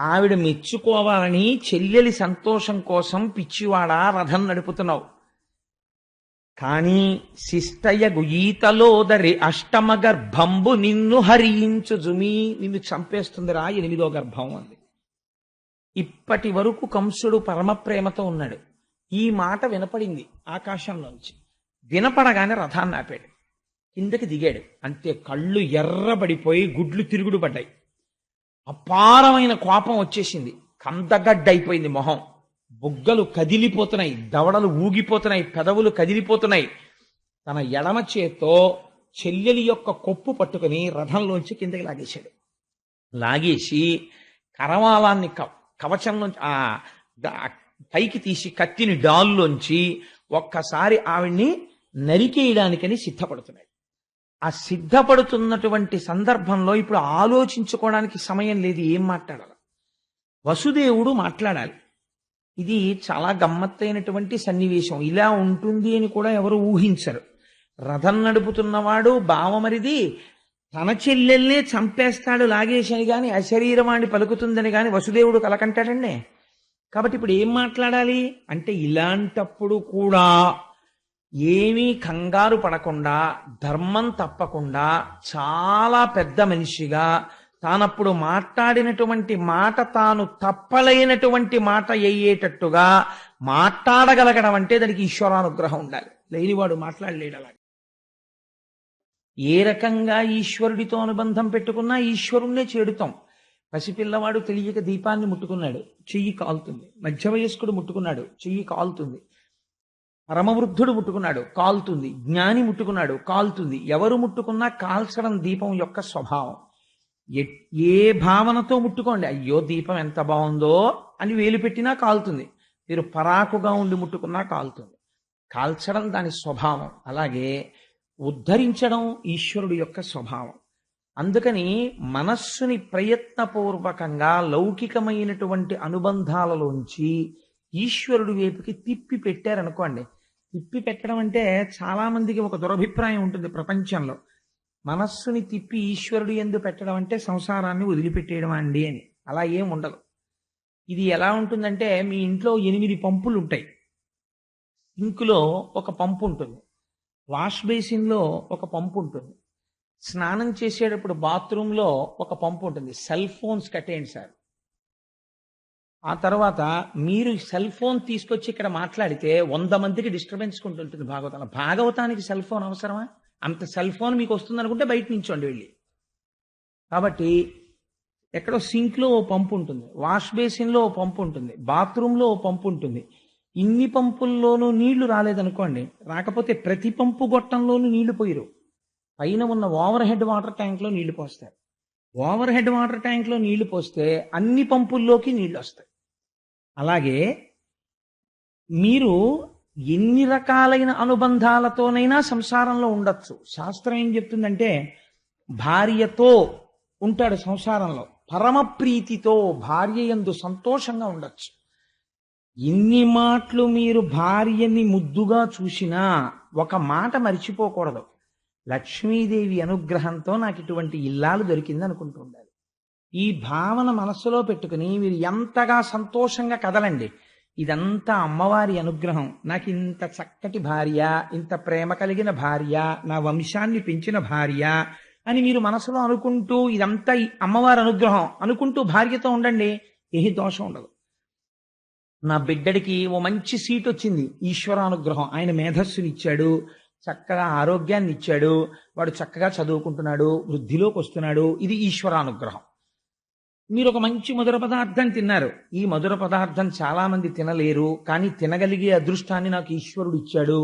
ఆవిడ మెచ్చుకోవాలని చెల్లెలి సంతోషం కోసం పిచ్చివాడా రథం నడుపుతున్నావు. కానీ శిష్టయ గుయీతలోదరి అష్టమ గర్భంబు నిన్ను హరించు జుమి, నిన్ను చంపేస్తుందిరా 8వ గర్భం అంది. ఇప్పటి వరకు కంసుడు పరమ ప్రేమతో ఉన్నాడు. ఈ మాట వినపడింది ఆకాశంలోంచి. వినపడగానే రథాన్ని ఆపాడు, కిందకి దిగాడు. అంతే, కళ్ళు ఎర్రబడిపోయి గుడ్లు తిరుగుడు పడ్డాయి. అపారమైన కోపం వచ్చేసింది. కందగడ్డైపోయింది మొహం, బుగ్గలు కదిలిపోతున్నాయి, దవడలు ఊగిపోతున్నాయి, పెదవులు కదిలిపోతున్నాయి. తన ఎడమ చేత్తో చెల్లెలి యొక్క కొప్పు పట్టుకుని రథంలోంచి కిందకి లాగేశాడు. లాగేసి కరవాలాన్ని కవచంలోంచి పైకి తీసి కత్తిని డాల్లోంచి ఒక్కసారి ఆవిడ్ని నరికేయడానికని సిద్ధపడుతున్నాడు. ఆ సిద్ధపడుతున్నటువంటి సందర్భంలో ఇప్పుడు ఆలోచించుకోవడానికి సమయం లేదు, ఏం మాట్లాడాలి. వసుదేవుడు మాట్లాడాలి. ఇది చాలా గమ్మత్తైనటువంటి సన్నివేశం. ఇలా ఉంటుంది అని కూడా ఎవరు ఊహించరు. రథం నడుపుతున్నవాడు బావమరిది తన చెల్లెల్నే చంపేస్తాడు లాగేశని గాని అశరీరవాణి పలుకుతుందని గాని వసుదేవుడు కలకంటాడండి. కాబట్టి ఇప్పుడు ఏం మాట్లాడాలి అంటే, ఇలాంటప్పుడు కూడా ఏమీ కంగారు పడకుండా, ధర్మం తప్పకుండా, చాలా పెద్ద మనిషిగా తానప్పుడు మాట్లాడినటువంటి మాట తాను తప్పలేనటువంటి మాట అయ్యేటట్టుగా మాట్లాడగలగడం అంటే దానికి ఈశ్వరానుగ్రహం ఉండాలి. లేనివాడు మాట్లాడలేడు. అలాగే ఏ రకంగా ఈశ్వరుడితో అనుబంధం పెట్టుకున్నా ఈశ్వరుణ్ణే చేడుతాం. పసిపిల్లవాడు తెలియక దీపాన్ని ముట్టుకున్నాడు, చెయ్యి కాలుతుంది. మధ్య వయస్కుడు ముట్టుకున్నాడు, చెయ్యి కాలుతుంది. పరమవృద్ధుడు ముట్టుకున్నాడు, కాలుతుంది. జ్ఞాని ముట్టుకున్నాడు, కాలుతుంది. ఎవరు ముట్టుకున్నా కాల్చడం దీపం యొక్క స్వభావం. ఏ భావనతో ముట్టుకోండి, అయ్యో దీపం ఎంత బాగుందో అని వేలు పెట్టినా కాలుతుంది. మీరు పరాకుగా ఉండి ముట్టుకున్నా కాలుతుంది. కాల్చడం దాని స్వభావం. అలాగే ఉద్ధరించడం ఈశ్వరుడు యొక్క స్వభావం. అందుకని మనస్సుని ప్రయత్నపూర్వకంగా లౌకికమైనటువంటి అనుబంధాలలోంచి ఈశ్వరుడి వైపుకి తిప్పి పెట్టారనుకోండి. తిప్పి పెట్టడం అంటే చాలా మందికి ఒక దురభిప్రాయం ఉంటుంది ప్రపంచంలో. మనస్సుని తిప్పి ఈశ్వరుడు యందు పెట్టడం అంటే సంసారాన్ని వదిలిపెట్టేయడం అండి అని. అలా ఏం ఉండదు. ఇది ఎలా ఉంటుందంటే, మీ ఇంట్లో 8 పంపులు ఉంటాయి. సింకులో ఒక పంపు ఉంటుంది, వాష్ బేసిన్లో ఒక పంపు ఉంటుంది, స్నానం చేసేటప్పుడు బాత్రూంలో ఒక పంపు ఉంటుంది. సెల్ ఫోన్స్ కట్టేయండి సార్. ఆ తర్వాత మీరు సెల్ ఫోన్ తీసుకొచ్చి ఇక్కడ మాట్లాడితే 100 మందికి డిస్టర్బెన్స్ ఉంటుంది భాగవతంలో. భాగవతానికి సెల్ ఫోన్ అవసరమా? అంత సెల్ ఫోన్ మీకు వస్తుంది అనుకుంటే బయట నుంచోండి వెళ్ళి. కాబట్టి ఎక్కడో సింక్లో ఓ పంపు ఉంటుంది, వాష్ బేసిన్లో ఓ పంపు ఉంటుంది, బాత్రూంలో ఓ పంపు ఉంటుంది. ఇన్ని పంపుల్లోనూ నీళ్లు రాలేదనుకోండి, రాకపోతే ప్రతి పంపు గొట్టంలోనూ నీళ్లు పోయిరు. పైన ఉన్న ఓవర్ హెడ్ వాటర్ ట్యాంక్లో నీళ్లు పోస్తారు. ఓవర్ హెడ్ వాటర్ ట్యాంక్లో నీళ్లు పోస్తే అన్ని పంపుల్లోకి నీళ్లు వస్తాయి. అలాగే మీరు ఎన్ని రకాలైన అనుబంధాలతోనైనా సంసారంలో ఉండొచ్చు. శాస్త్రం ఏం చెప్తుందంటే, భార్యతో ఉంటాడు సంసారంలో, పరమ ప్రీతితో భార్య యందు సంతోషంగా ఉండొచ్చు. ఎన్ని మాటలు మీరు భార్యని ముద్దుగా చూసినా ఒక మాట మర్చిపోకూడదు, లక్ష్మీదేవి అనుగ్రహంతో నాకు ఇటువంటి ఇల్లాలు దొరికింది అనుకుంటూ ఉండాలి. ఈ భావన మనస్సులో పెట్టుకుని మీరు ఎంతగా సంతోషంగా కదలండి. ఇదంతా అమ్మవారి అనుగ్రహం, నాకు ఇంత చక్కటి భార్య, ఇంత ప్రేమ కలిగిన భార్య, నా వంశాన్ని పెంచిన భార్య అని మీరు మనసులో అనుకుంటూ, ఇదంతా అమ్మవారి అనుగ్రహం అనుకుంటూ భార్యతో ఉండండి. ఏ దోషం ఉండదు. నా బిడ్డడికి ఓ మంచి సీట్ వచ్చింది, ఈశ్వరానుగ్రహం. ఆయన మేధస్సుని ఇచ్చాడు, చక్కగా ఆరోగ్యాన్ని ఇచ్చాడు, వాడు చక్కగా చదువుకుంటున్నాడు, వృద్ధిలోకి వస్తున్నాడు. ఇది ఈశ్వరానుగ్రహం. మీరు ఒక మంచి మధుర పదార్థం తిన్నారు, ఈ మధుర పదార్థం చాలా మంది తినలేరు, కానీ తినగలిగే అదృష్టాన్ని నాకు ఈశ్వరుడు ఇచ్చాడు.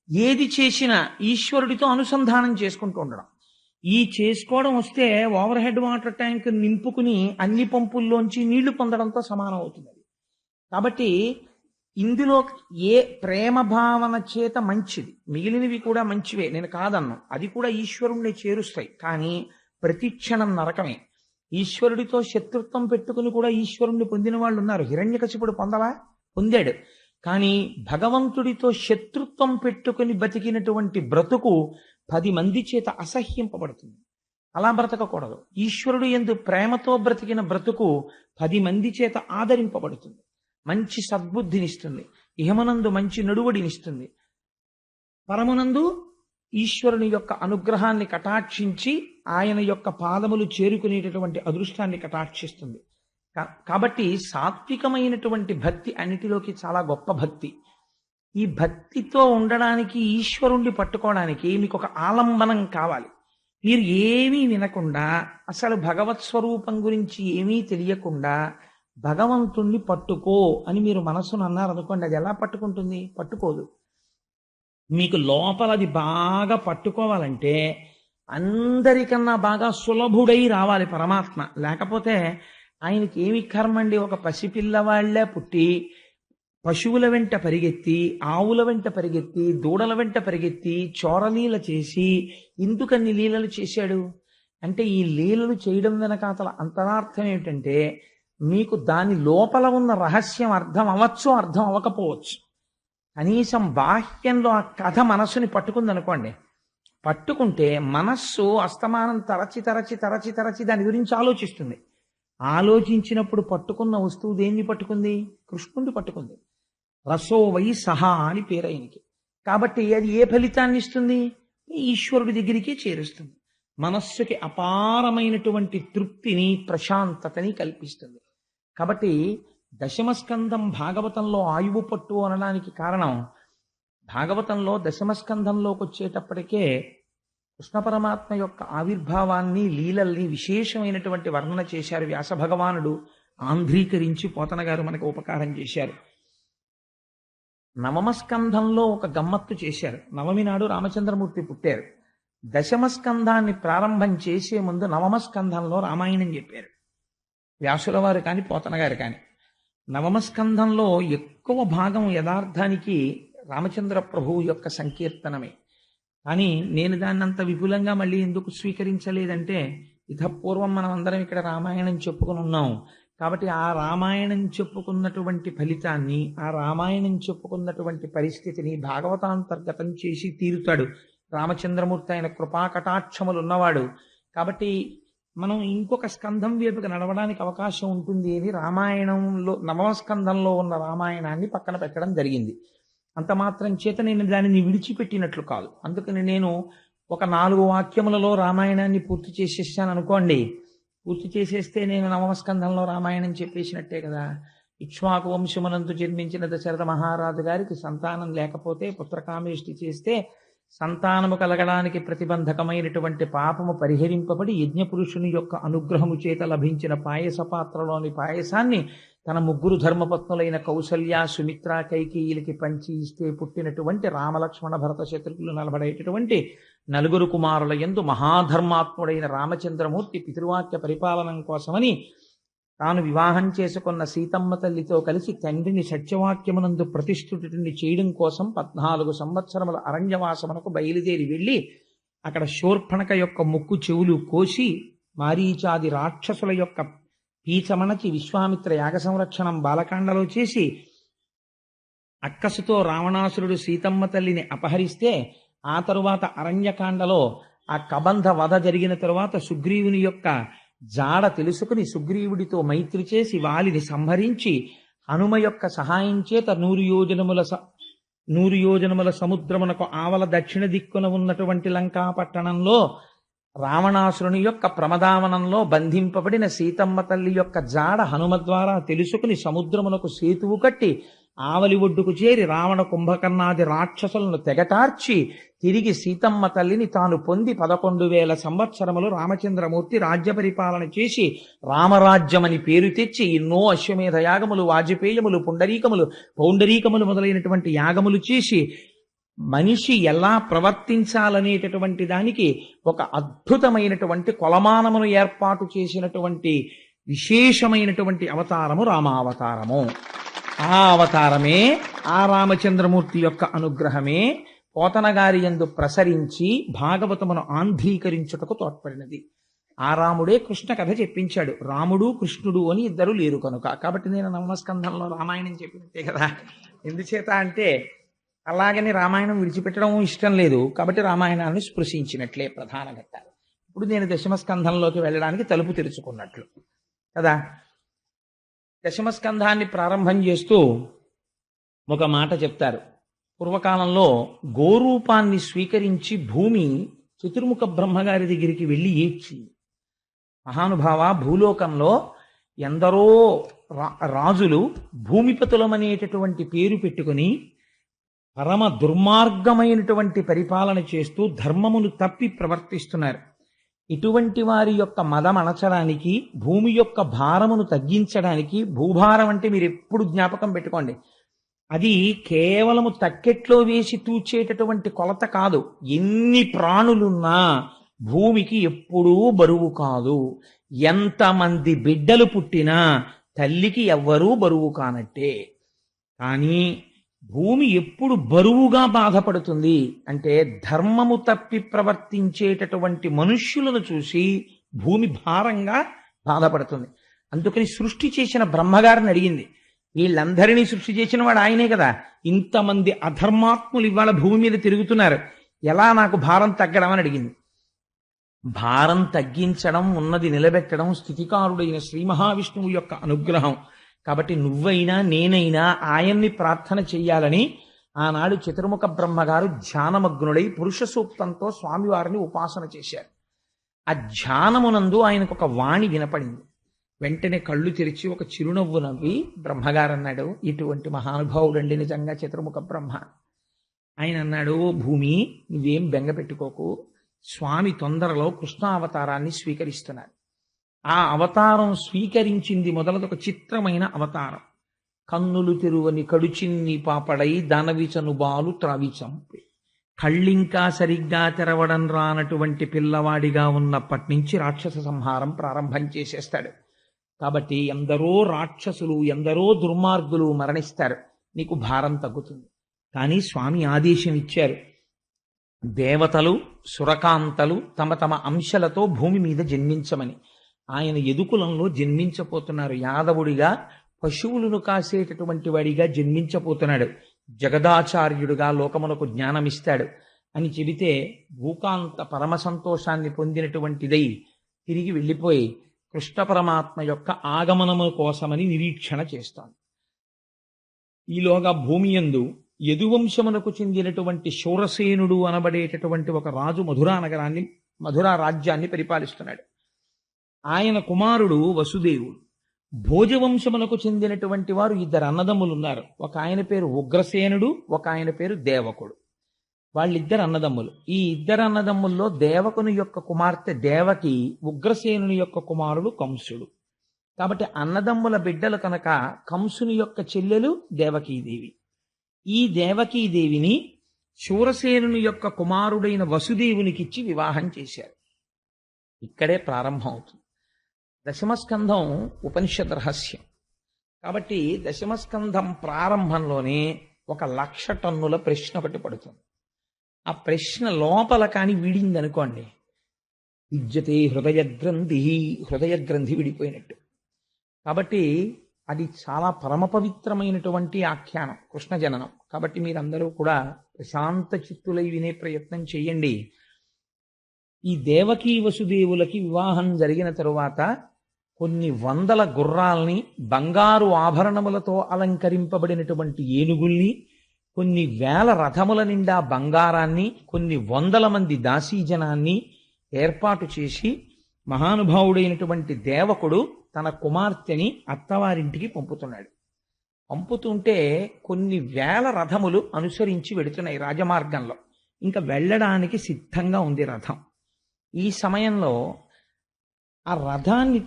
ఏది చేసినా ఈశ్వరుడితో అనుసంధానం చేసుకుంటూ ఉండడం. ఈ చేసుకోవడం వస్తే ఓవర్ హెడ్ వాటర్ ట్యాంక్ నింపుకుని అన్ని పంపుల్లోంచి నీళ్లు పొందడంతో సమానం అవుతుంది. కాబట్టి ఇందులో ఏ ప్రేమ భావన చేత మంచిది, మిగిలినవి కూడా మంచివే, నేను కాదన్ను, అది కూడా ఈశ్వరుణ్ణి చేరుస్తాయి. కానీ ప్రతి క్షణం నరకమే. ఈశ్వరుడితో శత్రుత్వం పెట్టుకుని కూడా ఈశ్వరుణ్ణి పొందిన వాళ్ళు ఉన్నారు. హిరణ్యకశిపుడు పొందాడు. కానీ భగవంతుడితో శత్రుత్వం పెట్టుకుని బతికినటువంటి బ్రతుకు 10 మంది చేత అసహ్యింపబడుతుంది. అలా బ్రతకకూడదు. ఈశ్వరుడు యందు ప్రేమతో బ్రతికిన బ్రతుకు 10 మంది చేత ఆదరింపబడుతుంది, మంచి సద్బుద్ధినిస్తుంది, ఇహమునందు మంచి నడువడినిస్తుంది, పరమునందు ఈశ్వరుని యొక్క అనుగ్రహాన్ని కటాక్షించి ఆయన యొక్క పాదములు చేరుకునేటటువంటి అదృష్టాన్ని కటాక్షిస్తుంది. కాబట్టి సాత్వికమైనటువంటి భక్తి అన్నిటిలోకి చాలా గొప్ప భక్తి. ఈ భక్తితో ఉండడానికి, ఈశ్వరుణ్ణి పట్టుకోవడానికి మీకు ఒక ఆలంబనం కావాలి. మీరు ఏమీ వినకుండా, అసలు భగవత్ స్వరూపం గురించి ఏమీ తెలియకుండా భగవంతుణ్ణి పట్టుకో అని మీరు మనస్సును అన్నారనుకోండి, అది ఎలా పట్టుకుంటుంది? పట్టుకోదు. మీకు లోపల అది బాగా పట్టుకోవాలంటే అందరికన్నా బాగా సులభుడై రావాలి పరమాత్మ. లేకపోతే ఆయనకి ఏమి కర్మ అండి? ఒక పసిపిల్లవాళ్లే పుట్టి పశువుల వెంట పరిగెత్తి, ఆవుల వెంట పరిగెత్తి, దూడల వెంట పరిగెత్తి చోరలీల చేసి ఎందుకన్ని లీలలు చేశాడు అంటే, ఈ లీలలు చేయడం వెనకాతల అంతరార్థం ఏమిటంటే, మీకు దాని లోపల ఉన్న రహస్యం అర్థం అవ్వచ్చు, అర్థం అవ్వకపోవచ్చు. కనీసం బాహ్యంలో ఆ కథ మనస్సుని పట్టుకుందనుకోండి, పట్టుకుంటే మనస్సు అస్తమానం తరచి తరచి తరచి తరచి దాని గురించి ఆలోచిస్తుంది. ఆలోచించినప్పుడు పట్టుకున్న వస్తువు దేన్ని పట్టుకుంది? కృష్ణుడిని పట్టుకుంది. రసో వై సహా అని పేరు ఆయనకి. కాబట్టి అది ఏ ఫలితాన్ని ఇస్తుంది? ఈశ్వరుడి దగ్గరికి చేరుస్తుంది. మనస్సుకి అపారమైనటువంటి తృప్తిని, ప్రశాంతతని కల్పిస్తుంది. కాబట్టి దశమస్కంధం భాగవతంలో ఆయువు పట్టు అనడానికి కారణం, భాగవతంలో దశమస్కంధంలోకి వచ్చేటప్పటికే కృష్ణ పరమాత్మ యొక్క ఆవిర్భావాన్ని, లీలల్ని విశేషమైనటువంటి వర్ణన చేశారు వ్యాస భగవానుడు. ఆంధ్రీకరించి పోతన గారు మనకు ఉపకారం చేశారు. నవమస్కంధంలో ఒక గమ్మత్తు చేశారు. నవమి నాడు రామచంద్రమూర్తి పుట్టారు. దశమస్కంధాన్ని ప్రారంభం చేసే ముందు నవమస్కంధంలో రామాయణం చెప్పారు వ్యాసుల వారు కానీ, పోతన గారు కానీ. నవమస్కంధంలో ఎక్కువ భాగం యథార్థానికి రామచంద్ర ప్రభువు యొక్క సంకీర్తనమే. కానీ నేను దాన్ని అంత విపులంగా మళ్ళీ ఎందుకు స్వీకరించలేదంటే, ఇతపూర్వం మనం అందరం ఇక్కడ రామాయణం చెప్పుకుని ఉన్నాం కాబట్టి ఆ రామాయణం చెప్పుకున్నటువంటి ఫలితాన్ని, ఆ రామాయణం చెప్పుకున్నటువంటి పరిస్థితిని భాగవతాంతర్గతం చేసి తీరుతాడు రామచంద్రమూర్తి. ఆయన కృపాకటాక్షములు ఉన్నవాడు కాబట్టి మనం ఇంకొక స్కంధం వైపుకి నడవడానికి అవకాశం ఉంటుంది అని రామాయణంలో నవమస్కంధంలో ఉన్న రామాయణాన్ని పక్కన పెట్టడం జరిగింది. అంత మాత్రం చేత నేను దానిని విడిచిపెట్టినట్లు కాదు. అందుకని నేను ఒక 4 వాక్యములలో రామాయణాన్ని పూర్తి చేసేసాను అనుకోండి. పూర్తి చేసేస్తే నేను నవమస్కంధంలో రామాయణం చెప్పేసినట్టే కదా. ఇక్ష్వాకు వంశమునందు జన్మించిన దశరథ మహారాజు గారికి సంతానం లేకపోతే పుత్రకామేష్టి చేస్తే సంతానము కలగడానికి ప్రతిబంధకమైనటువంటి పాపము పరిహరింపబడి యజ్ఞపురుషుని యొక్క అనుగ్రహము చేత లభించిన పాయస పాత్రలోని పాయసాన్ని తన 3 ధర్మపత్నులైన కౌసల్య, సుమిత్ర, కైకేయిలకి పంచి ఇస్తే పుట్టినటువంటి రామలక్ష్మణ భరత శత్రుఘ్నులు నలబడేటటువంటి 4 కుమారుల యందు మహాధర్మాత్ముడైన రామచంద్రమూర్తి పితృవాక్య పరిపాలనం కోసమని తాను వివాహం చేసుకున్న సీతమ్మ తల్లితో కలిసి తండ్రిని సత్యవాక్యమునందు ప్రతిష్ఠితుడిని చేయడం కోసం 14 సంవత్సరముల అరణ్యవాసమునకు బయలుదేరి వెళ్ళి అక్కడ శూర్పణఖ యొక్క ముక్కు చెవులు కోసి, మారీచాది రాక్షసుల యొక్క పీచమణచి విశ్వామిత్ర యాగ సంరక్షణం బాలకాండలో చేసి, అక్కసుతో రావణాసురుడు సీతమ్మ తల్లిని అపహరిస్తే ఆ తరువాత అరణ్యకాండలో ఆ కబంధ వధ జరిగిన తరువాత సుగ్రీవుని యొక్క జాడ తెలుసుకుని సుగ్రీవుడితో మైత్రి చేసి వాలిని సంహరించి హనుమ యొక్క సహాయం చేత 100 యోజనముల సముద్రమునకు ఆవల దక్షిణ దిక్కున ఉన్నటువంటి లంకా పట్టణంలో రావణాసురుని యొక్క ప్రమదావనంలో బంధింపబడిన సీతమ్మ తల్లి యొక్క జాడ హనుమ ద్వారా తెలుసుకుని సముద్రమునకు సేతువు కట్టి ఆవలి ఒడ్డుకు చేరి రావణ కుంభకర్ణాది రాక్షసులను తెగటార్చి తిరిగి సీతమ్మ తల్లిని తాను పొంది 11,000 సంవత్సరములు రామచంద్రమూర్తి రాజ్య పరిపాలన చేసి రామరాజ్యమని పేరు తెచ్చి ఎన్నో అశ్వమేధ యాగములు, వాజపేయములు, పౌండరీకములు మొదలైనటువంటి యాగములు చేసి మనిషి ఎలా ప్రవర్తించాలనేటటువంటి దానికి ఒక అద్భుతమైనటువంటి కొలమానమును ఏర్పాటు చేసినటువంటి విశేషమైనటువంటి అవతారము రామావతారము. ఆ అవతారమే, ఆ రామచంద్రమూర్తి యొక్క అనుగ్రహమే పోతన గారి యందు ప్రసరించి భాగవతమును ఆంధ్రీకరించుటకు తోడ్పడినది. ఆ రాముడే కృష్ణ కథ చెప్పించాడు. రాముడు కృష్ణుడు అని ఇద్దరు లేరు కనుక. కాబట్టి నేను నవమస్కంధంలో రామాయణం చెప్పినట్టే కదా. ఎందుచేత అంటే అలాగని రామాయణం విడిచిపెట్టడం ఇష్టం లేదు కాబట్టి రామాయణాన్ని స్పృశించినట్లే ప్రధాన ఘట్టాలు. ఇప్పుడు నేను దశమస్కంధంలోకి వెళ్ళడానికి తలుపు తెరుచుకున్నట్లు కదా. దశమస్కంధాన్ని ప్రారంభం చేస్తూ ఒక మాట చెప్తారు. పూర్వకాలంలో గోరూపాన్ని స్వీకరించి భూమి చతుర్ముఖ బ్రహ్మగారి దగ్గరికి వెళ్ళి ఏడ్చింది. మహానుభావ, భూలోకంలో ఎందరో రాజులు భూమిపతులమనేటటువంటి పేరు పెట్టుకుని పరమ దుర్మార్గమైనటువంటి పరిపాలన చేస్తూ ధర్మమును తప్పి ప్రవర్తిస్తున్నారు. ఇటువంటి వారి యొక్క మదం అణచడానికి, భూమి యొక్క భారమును తగ్గించడానికి, భూభారం అంటే మీరు ఎప్పుడు జ్ఞాపకం పెట్టుకోండి, అది కేవలము తక్కెట్లో వేసి తూచేటటువంటి కొలత కాదు. ఎన్ని ప్రాణులున్నా భూమికి ఎప్పుడూ బరువు కాదు. ఎంతమంది బిడ్డలు పుట్టినా తల్లికి ఎవ్వరూ బరువు కానట్టే. కానీ భూమి ఎప్పుడు బరువుగా బాధపడుతుంది అంటే ధర్మము తప్పి ప్రవర్తించేటటువంటి మనుష్యులను చూసి భూమి భారంగా బాధపడుతుంది. అందుకని సృష్టి చేసిన బ్రహ్మగారిని అడిగింది. వీళ్ళందరినీ సృష్టి చేసిన వాడు ఆయనే కదా. ఇంతమంది అధర్మాత్ములు ఇవాళ భూమి మీద తిరుగుతున్నారు, ఎలా నాకు భారం తగ్గడం అని అడిగింది. భారం తగ్గించడం, ఉన్నది నిలబెట్టడం స్థితికారుడైన శ్రీ మహావిష్ణువు యొక్క అనుగ్రహం. కాబట్టి నువ్వైనా నేనైనా ఆయన్ని ప్రార్థన చెయ్యాలని ఆనాడు చతుర్ముఖ బ్రహ్మగారు ధ్యానమగ్నుడై పురుష సూక్తంతో స్వామివారిని ఉపాసన చేశారు. ఆ ధ్యానమునందు ఆయనకు ఒక వాణి వినపడింది. వెంటనే కళ్ళు తెరిచి ఒక చిరునవ్వు నవ్వి బ్రహ్మగారు అన్నాడు, ఇటువంటి మహానుభావుడండి నిజంగా చతుర్ముఖ బ్రహ్మ. ఆయన అన్నాడు, భూమి నువ్వేం బెంగ పెట్టుకోకు, స్వామి తొందరలో కృష్ణావతారాన్ని స్వీకరిస్తున్నారు. ఆ అవతారం స్వీకరించింది మొదలదొక చిత్రమైన అవతారం. కన్నులు తెరువని కడుచిన్ని పాపడై దానవిచను బాలు త్రావిచంపి, కళ్ళింకా సరిగ్గా తెరవడం రానటువంటి పిల్లవాడిగా ఉన్నప్పటి నుంచి రాక్షస సంహారం ప్రారంభం చేసేస్తాడు. కాబట్టి ఎందరో రాక్షసులు, ఎందరో దుర్మార్గులు మరణిస్తారు, నీకు భారం తగ్గుతుంది. కానీ స్వామి ఆదేశం ఇచ్చారు, దేవతలు సురకాంతలు తమ తమ అంశలతో భూమి మీద జన్మించమని. ఆయన యదుకులంలో జన్మించపోతున్నారు. యాదవుడిగా పశువులను కాసేటటువంటి వాడిగా జన్మించపోతున్నాడు. జగదాచార్యుడుగా లోకమునకు జ్ఞానమిస్తాడు అని చెబితే భూకాంత పరమ సంతోషాన్ని పొందినటువంటిదై తిరిగి వెళ్ళిపోయి కృష్ణ పరమాత్మ యొక్క ఆగమనము కోసమని నిరీక్షణ చేస్తాను. ఈలోగా భూమి యందు యదువంశమునకు చెందినటువంటి శూరసేనుడు అనబడేటటువంటి ఒక రాజు మధురా రాజ్యాన్ని పరిపాలిస్తున్నాడు. ఆయన కుమారుడు వసుదేవుడు. భోజవంశమునకు చెందినటువంటి వారు ఇద్దరు అన్నదమ్ములు ఉన్నారు. ఒక ఆయన పేరు ఉగ్రసేనుడు, ఒక ఆయన పేరు దేవకుడు. వాళ్ళిద్దరు అన్నదమ్ములు. ఈ ఇద్దరు అన్నదమ్ముల్లో దేవకుని యొక్క కుమార్తె దేవకి, ఉగ్రసేనుని యొక్క కుమారుడు కంసుడు. కాబట్టి అన్నదమ్ముల బిడ్డలు కనుక కంసుని యొక్క చెల్లెలు దేవకీదేవి. ఈ దేవకీదేవిని శూరసేనుని యొక్క కుమారుడైన వసుదేవునికిచ్చి వివాహం చేశారు. ఇక్కడే ప్రారంభం అవుతుంది. దశమస్కంధం ఉపనిషద్ రహస్యం. కాబట్టి దశమస్కంధం ప్రారంభంలోనే 1,00,000 టన్నుల ప్రశ్న ఒకటి పడుతుంది. ఆ ప్రశ్న లోపల కాని విడిందనుకోండి, విద్యతే హృదయ గ్రంథి విడిపోయినట్టు. కాబట్టి అది చాలా పరమ పవిత్రమైనటువంటి ఆఖ్యానం, కృష్ణ జననం. కాబట్టి మీరందరూ కూడా ప్రశాంత చిత్తులై వినే ప్రయత్నం చేయండి. ఈ దేవకీ వసుదేవులకి వివాహం జరిగిన తరువాత కొన్ని వందల గుర్రాల్ని, బంగారు ఆభరణములతో అలంకరింపబడినటువంటి ఏనుగుల్ని, కొన్ని వేల రథముల నిండా బంగారాన్ని, కొన్ని వందల మంది దాసీజనాన్ని ఏర్పాటు చేసి మహానుభావుడైనటువంటి దేవకుడు తన కుమార్తెని అత్తవారింటికి పంపుతున్నాడు. పంపుతుంటే కొన్ని వేల రథములు అనుసరించి వెడుతున్నాయి రాజమార్గంలో. ఇంకా వెళ్ళడానికి సిద్ధంగా ఉంది రథం. ఈ సమయంలో ఆ రథాన్ని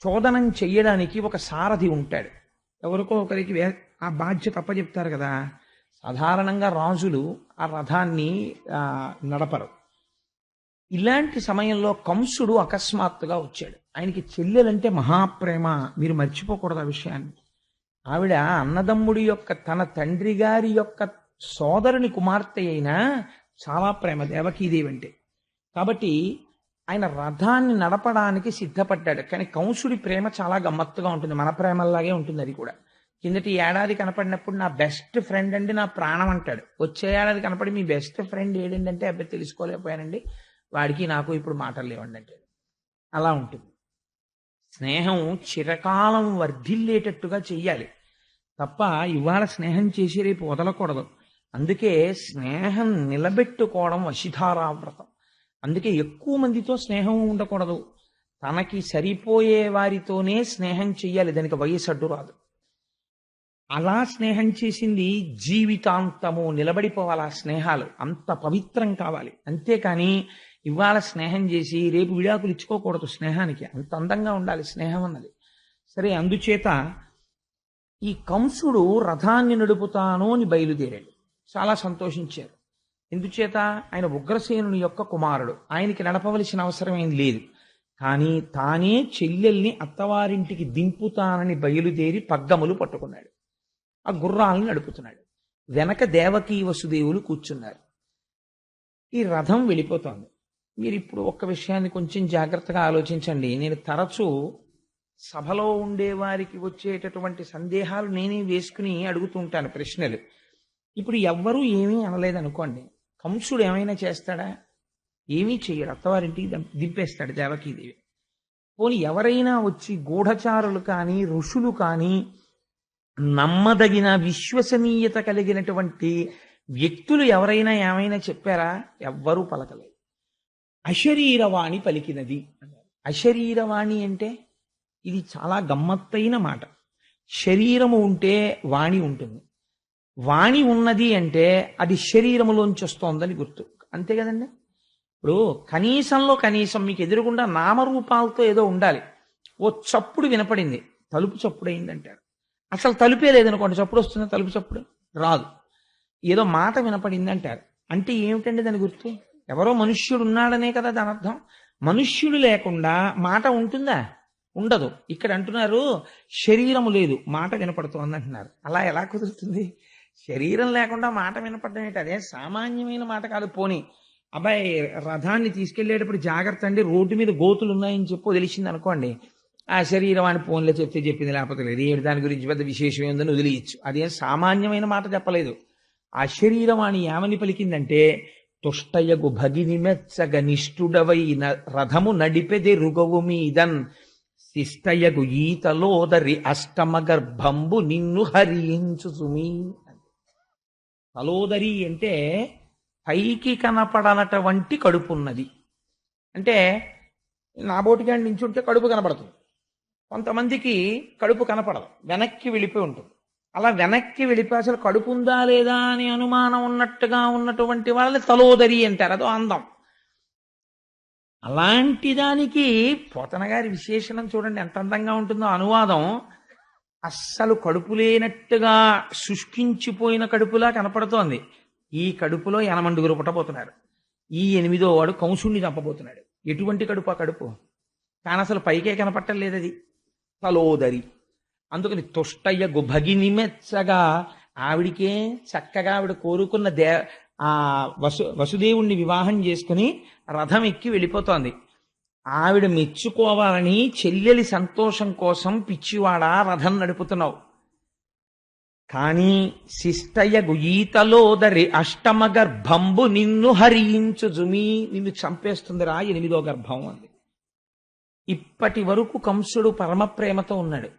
చోదనం చెయ్యడానికి ఒక సారథి ఉంటాడు. ఎవరికో ఒకరికి ఆ బాధ్యత అప్పచెప్తారు కదా. సాధారణంగా రాజులు ఆ రథాన్ని నడపరు. ఇలాంటి సమయంలో కంసుడు అకస్మాత్తుగా వచ్చాడు. ఆయనకి చెల్లెలంటే మహాప్రేమ, మీరు మర్చిపోకూడదు ఆ విషయాన్ని. ఆవిడ అన్నదమ్ముడి యొక్క, తన తండ్రి గారి యొక్క సోదరుని కుమార్తె అయినా చాలా ప్రేమ దేవకీదేవి అంటే. కాబట్టి ఆయన రథాన్ని నడపడానికి సిద్ధపడ్డాడు. కానీ కంసుడి ప్రేమ చాలా గమ్మత్తుగా ఉంటుంది, మన ప్రేమల్లాగే ఉంటుంది అది కూడా. కిందటి ఏడాది కనపడినప్పుడు నా బెస్ట్ ఫ్రెండ్ అండి, నా ప్రాణం అంటాడు. వచ్చే ఏడాది కనపడి మీ బెస్ట్ ఫ్రెండ్ ఏడండి అంటే అబ్బాయి తెలుసుకోలేకపోయానండి, వాడికి నాకు ఇప్పుడు మాటలు లేవండి అంటే అలా ఉంటుంది. స్నేహం చిరకాలం వర్ధిల్లేటట్టుగా చెయ్యాలి తప్ప ఇవాళ స్నేహం చేసి రేపు వదలకూడదు. అందుకే స్నేహం నిలబెట్టుకోవడం వశిధారావ్రతం. అందుకే ఎక్కువ మందితో స్నేహం ఉండకూడదు. తనకి సరిపోయే వారితోనే స్నేహం చెయ్యాలి, దానికి వయసు అడ్డు రాదు. అలా స్నేహం చేసింది జీవితాంతము నిలబడిపోవాలి. ఆ స్నేహాలు అంత పవిత్రం కావాలి. అంతేకాని ఇవాళ స్నేహం చేసి రేపు విడాకులు ఇచ్చుకోకూడదు. స్నేహానికి అంత అందంగా ఉండాలి స్నేహం అన్నది. సరే, అందుచేత ఈ కంసుడు రథాన్ని నడుపుతాను అని బయలుదేరాడు. చాలా సంతోషించారు. ఎందుచేత ఆయన ఉగ్రసేనుని యొక్క కుమారుడు, ఆయనకి నడపవలసిన అవసరం ఏం లేదు. కానీ తానే చెల్లెల్ని అత్తవారింటికి దింపుతానని బయలుదేరి పగ్గములు పట్టుకున్నాడు. ఆ గుర్రాలను నడుపుతున్నాడు. వెనక దేవకీ వసుదేవులు కూర్చున్నారు. ఈ రథం వెళ్ళిపోతోంది. మీరు ఇప్పుడు ఒక్క విషయాన్ని కొంచెం జాగ్రత్తగా ఆలోచించండి. నేను తరచూ సభలో ఉండేవారికి వచ్చేటటువంటి సందేహాలు నేనే వేసుకుని అడుగుతుంటాను ప్రశ్నలు. ఇప్పుడు ఎవ్వరూ ఏమీ అనలేదనుకోండి, కంసుడు ఏమైనా చేస్తాడా? ఏమీ చెయ్యడు. అత్తవారింటికి దింపేస్తాడు దేవకీదేవి. పోనీ ఎవరైనా వచ్చి గూఢచారులు కానీ ఋషులు కానీ నమ్మదగిన విశ్వసనీయత కలిగినటువంటి వ్యక్తులు ఎవరైనా ఏమైనా చెప్పారా? ఎవ్వరూ పలకలేదు. అశరీరవాణి పలికినది అన్నారు. అశరీరవాణి అంటే ఇది చాలా గమ్మత్తైన మాట. శరీరము ఉంటే వాణి ఉంటుంది. వాణి ఉన్నది అంటే అది శరీరములోంచి వస్తోందని గుర్తు. అంతే కదండి. ఇప్పుడు కనీసంలో కనీసం మీకు ఎదురుగుండా నామరూపాలతో ఏదో ఉండాలి. ఓ చప్పుడు వినపడింది, తలుపు చప్పుడు అయిందంటారు. అసలు తలుపే లేదనుకోండి, చప్పుడు వస్తుంది, తలుపు చప్పుడు రాదు. ఏదో మాట వినపడింది అంటారు. అంటే ఏమిటండి దాని గుర్తు? ఎవరో మనుష్యుడు ఉన్నాడనే కదా దాని అర్థం. మనుష్యుడు లేకుండా మాట ఉంటుందా? ఉండదు. ఇక్కడ అంటున్నారు శరీరము లేదు, మాట వినపడుతోంది అంటున్నారు. అలా ఎలా కుదురుతుంది? శరీరం లేకుండా మాట వినపడడం ఏంటి? అదే సామాన్యమైన మాట కాదు. పోనీ అబ్బాయి రథాన్ని తీసుకెళ్లేటప్పుడు జాగ్రత్త అండి, రోడ్డు మీద గోతులు ఉన్నాయని చెప్పు తెలిసింది అనుకోండి, ఆ శరీరం అని ఫోన్లో చెప్తే చెప్పింది, లేకపోతే లేదు, ఏడు దాని గురించి పెద్ద విశేషం ఏందని వదిలేయచ్చు. అదేం సామాన్యమైన మాట చెప్పలేదు. ఆ శరీరం అని ఏమని పలికిందంటే, తుష్టయగు భగిని మెచ్చగ నిష్ఠుడవైన రథము నడిపెది రుగవు మీదన్ శిష్టయగు ఈతలోదరి అష్టమ గర్భంబు నిన్ను హరించు సుమీ. తలోదరి అంటే పైకి కనపడనటువంటి కడుపున్నది. అంటే నాబోటిగాడి నించుంటే కడుపు కనపడుతుంది, కొంతమందికి కడుపు కనపడదు, వెనక్కి వెళ్ళిపోయి ఉంటుంది. అలా వెనక్కి వెళ్ళిపోయి అసలు కడుపు ఉందా లేదా అని అనుమానం ఉన్నట్టుగా ఉన్నటువంటి వాళ్ళని తలోదరి అంటారు. అదో అందం. అలాంటి దానికి పోతన గారి విశేషణం చూడండి ఎంత అందంగా ఉంటుందో. అనువాదం అస్సలు కడుపు లేనట్టుగా శుష్కించిపోయిన కడుపులా కనపడుతోంది. ఈ కడుపులో 8 పుట్టబోతున్నారు. ఈ 8వ వాడు కంసుణ్ణి చంపబోతున్నాడు. ఎటువంటి కడుపు ఆ కడుపు? కానీ అసలు పైకే కనపట్టలేదు అది. తలోదరి. అందుకని తుష్టయ్య గుభగిని మెచ్చగా ఆవిడికే చక్కగా ఆవిడ కోరుకున్న ఆ వసుదేవుణ్ణి వివాహం చేసుకుని రథం ఎక్కి వెళ్ళిపోతోంది. ఆవిడ మెచ్చుకోవాలని చెల్లెలి సంతోషం కోసం పిచ్చివాడా రథం నడుపుతున్నావు. కానీ శిష్టయ్య గుయీతలోదరి అష్టమ గర్భంబు నిన్ను హరించు జుమీ. నిన్ను చంపేస్తుందిరా 8వ గర్భం అంది. ఇప్పటి వరకు కంసుడు పరమ ప్రేమతో ఉన్నాడు.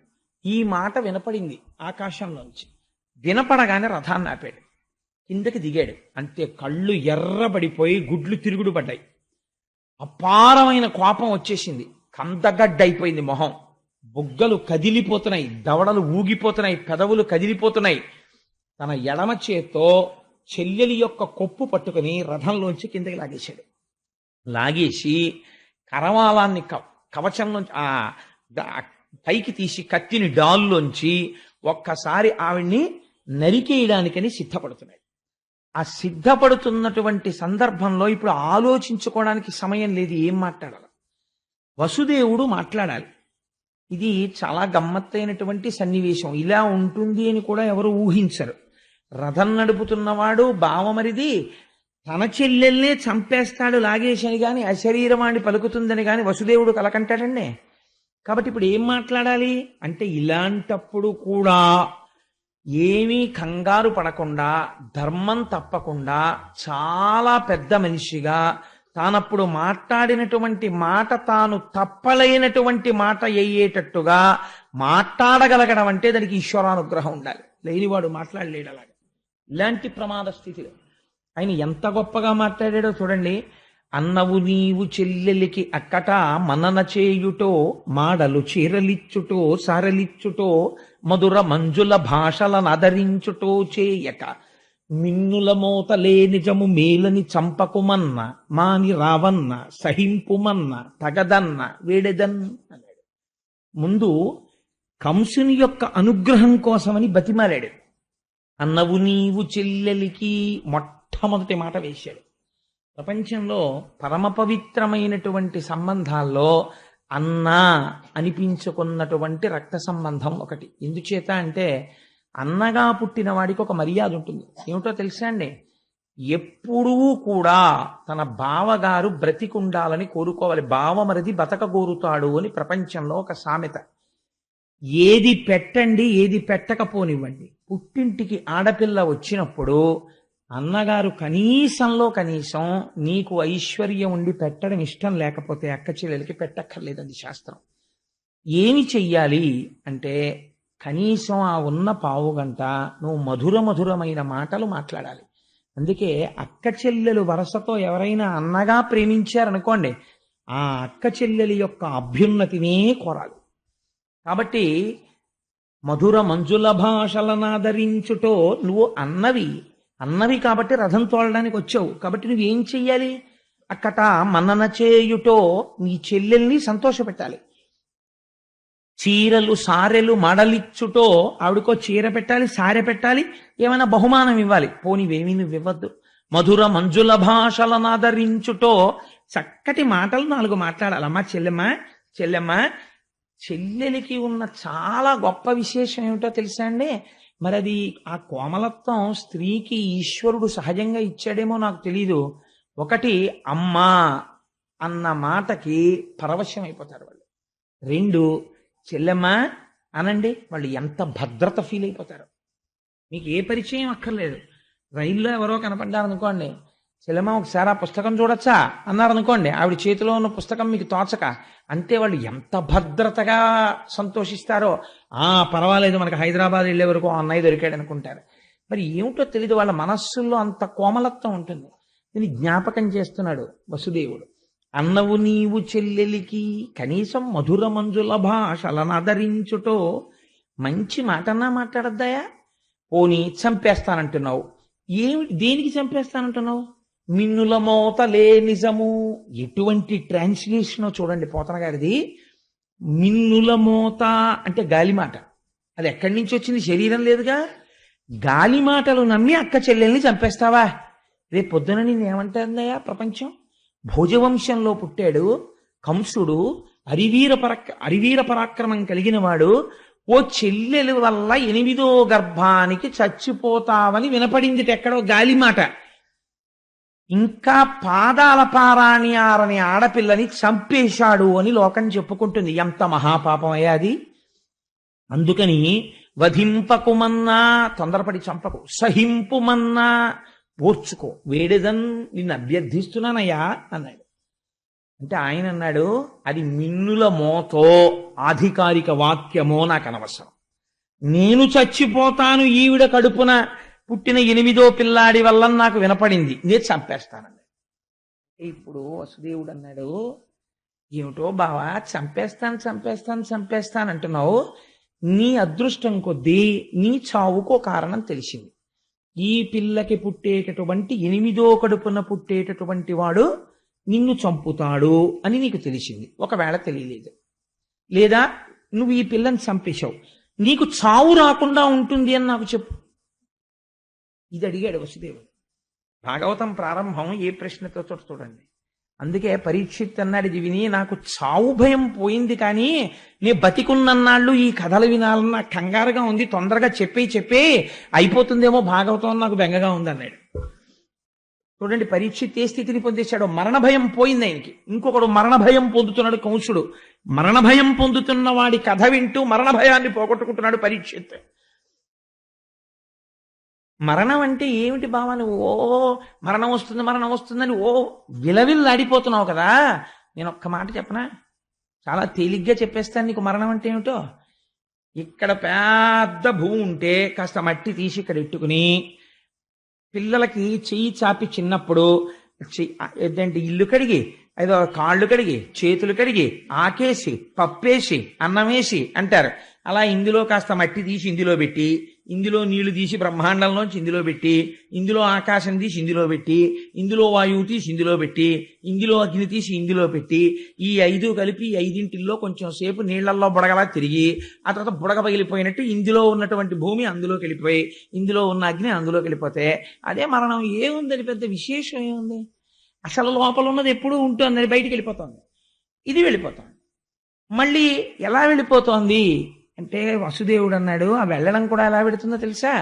ఈ మాట వినపడింది ఆకాశంలోంచి. వినపడగానే రథాన్ని ఆపాడు, కిందకి దిగాడు. అంతే, కళ్ళు ఎర్రబడిపోయి గుడ్లు తిరుగుడు పడ్డాయి. అపారమైన కోపం వచ్చేసింది. కందగడ్డైపోయింది మొహం, బుగ్గలు కదిలిపోతున్నాయి, దవడలు ఊగిపోతున్నాయి, పెదవులు కదిలిపోతున్నాయి. తన ఎడమ చేత్తో చెల్లెలి యొక్క కొప్పు పట్టుకుని రథంలోంచి కిందకి లాగేశాడు. లాగేసి కరవాలాన్ని కవచంలోంచి పైకి తీసి కత్తిని డాల్లోంచి ఒక్కసారి ఆవిడ్ని నరికేయడానికని సిద్ధపడుతున్నాడు. ఆ సిద్ధపడుతున్నటువంటి సందర్భంలో ఇప్పుడు ఆలోచించుకోవడానికి సమయం లేదు, ఏం మాట్లాడాలి. వసుదేవుడు మాట్లాడాలి. ఇది చాలా గమ్మత్తైనటువంటి సన్నివేశం. ఇలా ఉంటుంది అని కూడా ఎవరు ఊహించరు. రథం నడుపుతున్నవాడు బావమరిది తన చెల్లెల్నే చంపేస్తాడు లాగేశని గాని అశరీరవాణి పలుకుతుందని గాని వసుదేవుడు కలకంటాడండి. కాబట్టి ఇప్పుడు ఏం మాట్లాడాలి అంటే, ఇలాంటప్పుడు కూడా ఏమీ కంగారు పడకుండా ధర్మం తప్పకుండా చాలా పెద్ద మనిషిగా తానప్పుడు మాట్లాడినటువంటి మాట తాను తప్పలేనటువంటి మాట అయ్యేటట్టుగా మాట్లాడగలగడం అంటే దానికి ఈశ్వరానుగ్రహం ఉండాలి. లేనివాడు మాట్లాడలేడు అలాగా. ఇలాంటి ప్రమాద స్థితిలో ఆయన ఎంత గొప్పగా మాట్లాడాడో చూడండి. అన్నవు నీవు చెల్లెలికి అక్కట మనన చేయుటో మాడలు చీరలిచ్చుటో సారలిచ్చుటో మధుర మంజుల భాషలను ఆదరించుటో చేయక మిన్నుల మోతలే నిజము మేలని చంపకుమన్న మాని రావన్న సహింపుమన్న తగదన్న వేడెదన్ అన్నాడు. ముందు కంసుని యొక్క అనుగ్రహం కోసమని బతిమాలాడు. అన్నవు నీవు చెల్లెలికి మొట్టమొదటి మాట వేశాడు. ప్రపంచంలో పరమ పవిత్రమైనటువంటి సంబంధాల్లో అన్నా అనిపించుకున్నటువంటి రక్త సంబంధం ఒకటి. ఎందుచేత అంటే అన్నగా పుట్టిన వాడికి ఒక మర్యాద ఉంటుంది. ఏమిటో తెలుసా అండి? ఎప్పుడూ కూడా తన బావగారు బ్రతికుండాలని కోరుకోవాలి. బావమరిది బతకగోరుతాడు అని ప్రపంచంలో ఒక సామెత. ఏది పెట్టండి, ఏది పెట్టకపోనివ్వండి, పుట్టింటికి ఆడపిల్ల వచ్చినప్పుడు అన్నగారు కనీసంలో కనీసం నీకు ఐశ్వర్యం ఉండి పెట్టడం ఇష్టం లేకపోతే అక్క చెల్లెలకి పెట్టక్కర్లేదండి శాస్త్రం. ఏమి చెయ్యాలి అంటే కనీసం ఆ ఉన్న పావుగంట నువ్వు మధురమైన మాటలు మాట్లాడాలి. అందుకే అక్క చెల్లెలు వరసతో ఎవరైనా అన్నగా ప్రేమించారనుకోండి, ఆ అక్క చెల్లెలి యొక్క అభ్యున్నతినే కోరాలి. కాబట్టి మధుర మంజుల భాషలను ఆదరించుటో నువ్వు అన్నవి కాబట్టి రథం తోలడానికి వచ్చావు. కాబట్టి నువ్వేం చెయ్యాలి? అక్కట మన్నన చేయుటో నీ చెల్లెల్ని సంతోషపెట్టాలి. చీరలు సారెలు మడలిచ్చుటో ఆవిడకో చీర పెట్టాలి, సారె పెట్టాలి, ఏమైనా బహుమానం ఇవ్వాలి. పోనివేమీ నువ్వు ఇవ్వద్దు. మధుర మంజుల భాషలను ఆదరించుటో చక్కటి మాటలు 4 మాట్లాడాలి. అమ్మా చెల్లెమ్మ చెల్లెలికి ఉన్న చాలా గొప్ప విశేషం ఏమిటో తెలుసా అండి? మరి అది ఆ కోమలత్వం స్త్రీకి ఈశ్వరుడు సహజంగా ఇచ్చాడేమో నాకు తెలీదు. ఒకటి, అమ్మా అన్న మాటకి పరవశం అయిపోతారు వాళ్ళు. 2, చెల్లెమ్మ అనండి, వాళ్ళు ఎంత భద్రత ఫీల్ అయిపోతారు. మీకు ఏ పరిచయం అక్కర్లేదు. రైల్లో ఎవరో కనపడ్డారనుకోండి, చెల్లెమ్మ ఒకసారి ఆ పుస్తకం చూడొచ్చా అన్నారనుకోండి, ఆవిడ చేతిలో ఉన్న పుస్తకం మీకు తోచక, అంటే వాళ్ళు ఎంత భద్రతగా సంతోషిస్తారో. పర్వాలేదు, మనకు హైదరాబాద్ వెళ్ళే వరకు అన్నయ్య దొరికాడు అనుకుంటారు. మరి ఏమిటో తెలీదు, వాళ్ళ మనస్సుల్లో అంత కోమలత్వం ఉంటుంది. దీన్ని జ్ఞాపకం చేస్తున్నాడు వసుదేవుడు. అన్నవు నీవు చెల్లెలికి కనీసం మధుర మంజుల భాషలను ఆదరించుటో, మంచి మాటన్నా మాట్లాడద్దాయా? పోనీ చంపేస్తానంటున్నావు. దేనికి చంపేస్తానంటున్నావు? మిన్నుల మోతలే నిజము. ఎటువంటి ట్రాన్స్లేషనో చూడండి పోతన గారిది. మిన్నుల మోత అంటే గాలిమాట. అది ఎక్కడి నుంచి వచ్చింది? శరీరం లేదుగా. గాలి మాటలు నమ్మి అక్క చెల్లెల్ని చంపేస్తావా? రేపు పొద్దున నేను ఏమంటారన్నయ్యా ప్రపంచం? భోజవంశంలో పుట్టాడు కంసుడు, అరివీర పరాక్రమం కలిగిన వాడు. ఓ చెల్లెల వల్ల 8వ గర్భానికి చచ్చిపోతావని వినపడింది ఎక్కడో గాలిమాట. ఇంకా పాదాల పారాణి ఆరని ఆడపిల్లని చంపేశాడు అని లోకం చెప్పుకుంటుంది. ఎంత మహాపాపం అయ్యా అది. అందుకని వధింపకుమన్నా, తొందరపడి చంపకు, సహింపుమన్నా ఓర్చుకో, వేడెదన్ నిన్ను అభ్యర్థిస్తున్నానయ్యా అన్నాడు. అంటే ఆయన అన్నాడు, అది మిన్నుల మోతో ఆధికారిక వాక్యమో నాకు అనవసరం. నేను చచ్చిపోతాను ఈవిడ కడుపున పుట్టిన 8వ పిల్లాడి వల్ల నాకు వినపడింది, నేను చంపేస్తానన్నాడు. ఇప్పుడు వసుదేవుడు అన్నాడు, ఏమిటో బావా చంపేస్తానంటున్నావు. నీ అదృష్టం కొద్దీ నీ చావుకో కారణం తెలిసింది. ఈ పిల్లకి పుట్టేటటువంటి 8వ కడుపున పుట్టేటటువంటి వాడు నిన్ను చంపుతాడు అని నీకు తెలిసింది. ఒకవేళ తెలియలేదు, లేదా నువ్వు ఈ పిల్లని చంపేశావు, నీకు చావు రాకుండా ఉంటుంది అని నాకు చెప్పు. ఇది అడిగాడు వసుదేవుడు. భాగవతం ప్రారంభం ఏ ప్రశ్నతో చూడండి. అందుకే పరీక్షిత్ అన్నాడు, ఇది విని నాకు చావు భయం పోయింది, కానీ నేను బతికున్నన్నాళ్ళు ఈ కథలు వినాలన్న కంగారుగా ఉంది, తొందరగా చెప్పే అయిపోతుందేమో భాగవతం నాకు బెంగగా ఉంది అన్నాడు. చూడండి పరీక్షిత్ ఏ స్థితిని పొందేశాడు. మరణ భయం పోయింది ఆయనకి. ఇంకొకడు మరణ భయం పొందుతున్నాడు కంసుడు. మరణ భయం పొందుతున్న వాడి కథ వింటూ మరణ భయాన్ని పోగొట్టుకుంటున్నాడు పరీక్షిత్. మరణం అంటే ఏమిటి బావా నువ్వు మరణం వస్తుంది మరణం వస్తుందని విలవిల్లాడిపోతున్నావు కదా. నేను ఒక్క మాట చెప్పనా, చాలా తేలిగ్గా చెప్పేస్తాను నీకు మరణం అంటే ఏమిటో. ఇక్కడ పెద్ద భూమి ఉంటే కాస్త మట్టి తీసి ఇక్కడ ఎట్టుకుని పిల్లలకి చెయ్యి చాపి చిన్నప్పుడు ఏంటంటే ఇల్లు కడిగి ఏదో కాళ్ళు కడిగి చేతులు కడిగి ఆకేసి పప్పేసి అన్నమేసి అంటారు. అలా ఇందులో కాస్త మట్టి తీసి ఇందులో పెట్టి, ఇందులో నీళ్లు తీసి బ్రహ్మాండంలోంచి ఇందులో పెట్టి, ఇందులో ఆకాశం తీసి ఇందులో పెట్టి, ఇందులో వాయువు తీసి ఇందులో పెట్టి, ఇందులో అగ్ని తీసి ఇందులో పెట్టి, ఈ 5 కలిపి 5 కొంచెం సేపు నీళ్లలో బుడగలా తిరిగి ఆ తర్వాత బుడగ పగిలిపోయినట్టు ఇందులో ఉన్నటువంటి భూమి అందులోకి వెళ్ళిపోయి, ఇందులో ఉన్న అగ్ని అందులోకి వెళ్ళిపోతే అదే మరణం. ఏముందని పెద్ద విశేషం ఏముంది? అసలు లోపల ఉన్నది ఎప్పుడూ ఉంటుందని బయటికి వెళ్ళిపోతుంది. ఇది వెళ్ళిపోతుంది. మళ్ళీ ఎలా వెళ్ళిపోతోంది అంటే వసుదేవుడు అన్నాడు, ఆ వెళ్ళడం కూడా ఎలా పెడుతుందో తెలుసా?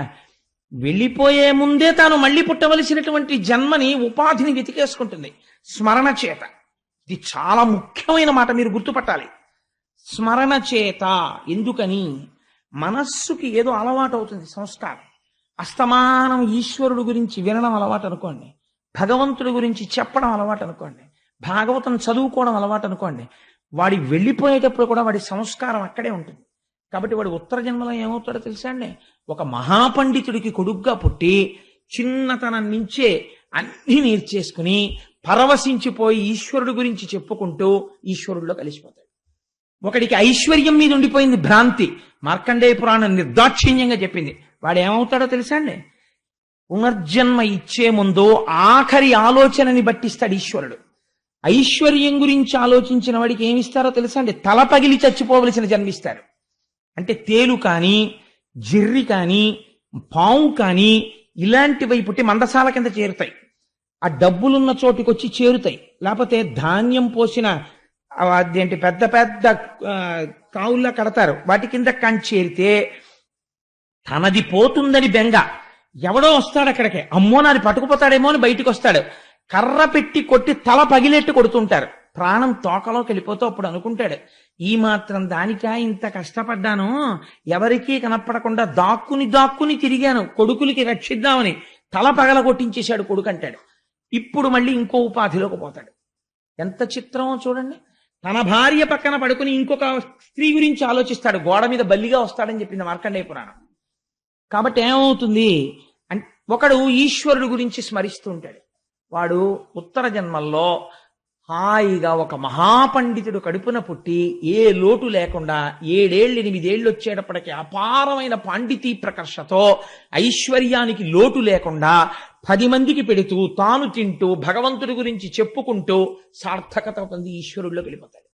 వెళ్ళిపోయే ముందే తాను మళ్ళీ పుట్టవలసినటువంటి జన్మని ఉపాధిని వెతికేసుకుంటుంది స్మరణ చేత. ఇది చాలా ముఖ్యమైన మాట, మీరు గుర్తుపట్టాలి. స్మరణ చేత. ఎందుకని? మనస్సుకి ఏదో అలవాటు అవుతుంది, సంస్కారం. అస్తమానం ఈశ్వరుడు గురించి వినడం అలవాటు అనుకోండి, భగవంతుడి గురించి చెప్పడం అలవాటు అనుకోండి, భాగవతం చదువుకోవడం అలవాటు అనుకోండి, వాడి వెళ్ళిపోయేటప్పుడు కూడా వాడి సంస్కారం అక్కడే ఉంటుంది. కాబట్టి వాడు ఉత్తర జన్మలో ఏమవుతాడో తెలుసా అండి? ఒక మహాపండితుడికి కొడుగ్గా పుట్టి చిన్నతనం నుంచే అన్ని నేర్చేసుకుని పరవశించిపోయి ఈశ్వరుడు గురించి చెప్పుకుంటూ ఈశ్వరుడిలో కలిసిపోతాడు. ఒకడికి ఐశ్వర్యం మీద ఉండిపోయింది భ్రాంతి, మార్కండేయ పురాణం నిర్దాక్షిణ్యంగా చెప్పింది. వాడు ఏమవుతాడో తెలుసా అండి? పునర్జన్మ ఇచ్చే ముందు ఆఖరి ఆలోచనని బట్టిస్తాడు ఈశ్వరుడు. ఐశ్వర్యం గురించి ఆలోచించిన వాడికి ఏమిస్తారో తెలుసా అండి? తల పగిలి చచ్చిపోవలసిన జన్మిస్తారు. అంటే తేలు కానీ, జిర్రి కానీ, పాము కానీ ఇలాంటివి పుట్టి మందసాల కింద చేరుతాయి. ఆ డబ్బులున్న చోటుకి వచ్చి చేరుతాయి. లేకపోతే ధాన్యం పోసిన అదేంటి పెద్ద పెద్ద కావుల్లా కడతారు, వాటి కింద కానీ చేరితే తనది పోతుందని బెంగ. ఎవడో వస్తాడు అక్కడికి, అమ్మో నాది పట్టుకుపోతాడేమో అని బయటికి వస్తాడు. కర్ర పెట్టి కొట్టి తల పగిలేట్టు కొడుతుంటారు. ప్రాణం తోకలోకి వెళ్ళిపోతూ అప్పుడు అనుకుంటాడు, ఈ మాత్రం దానికా ఇంత కష్టపడ్డాను, ఎవరికీ కనపడకుండా దాక్కుని తిరిగాను కొడుకులకి రక్షిద్దామని, తల పగల కొట్టించేశాడు కొడుకు అంటాడు. ఇప్పుడు మళ్ళీ ఇంకో ఉపాధిలోకి పోతాడు. ఎంత చిత్రమో చూడండి. తన భార్య పక్కన పడుకుని ఇంకొక స్త్రీ గురించి ఆలోచిస్తాడు, గోడ మీద బల్లిగా వస్తాడని చెప్పింది మార్కండేయ పురాణం. కాబట్టి ఏమవుతుంది అంటే ఒకడు ఈశ్వరుడు గురించి స్మరిస్తూ ఉంటాడు. వాడు ఉత్తర జన్మల్లో హాయిగా ఒక మహాపండితుడు కడుపున పుట్టి ఏ లోటు లేకుండా 7 ఏళ్ళు 8 ఏళ్ళు వచ్చేటప్పటికి అపారమైన పాండితీ ప్రకర్షతో ఐశ్వర్యానికి లోటు లేకుండా 10 మందికి పెడుతూ తాను తింటూ భగవంతుడి గురించి చెప్పుకుంటూ సార్థకత పొంది ఈశ్వరుడిలోకి వెళ్ళిపోతాడు.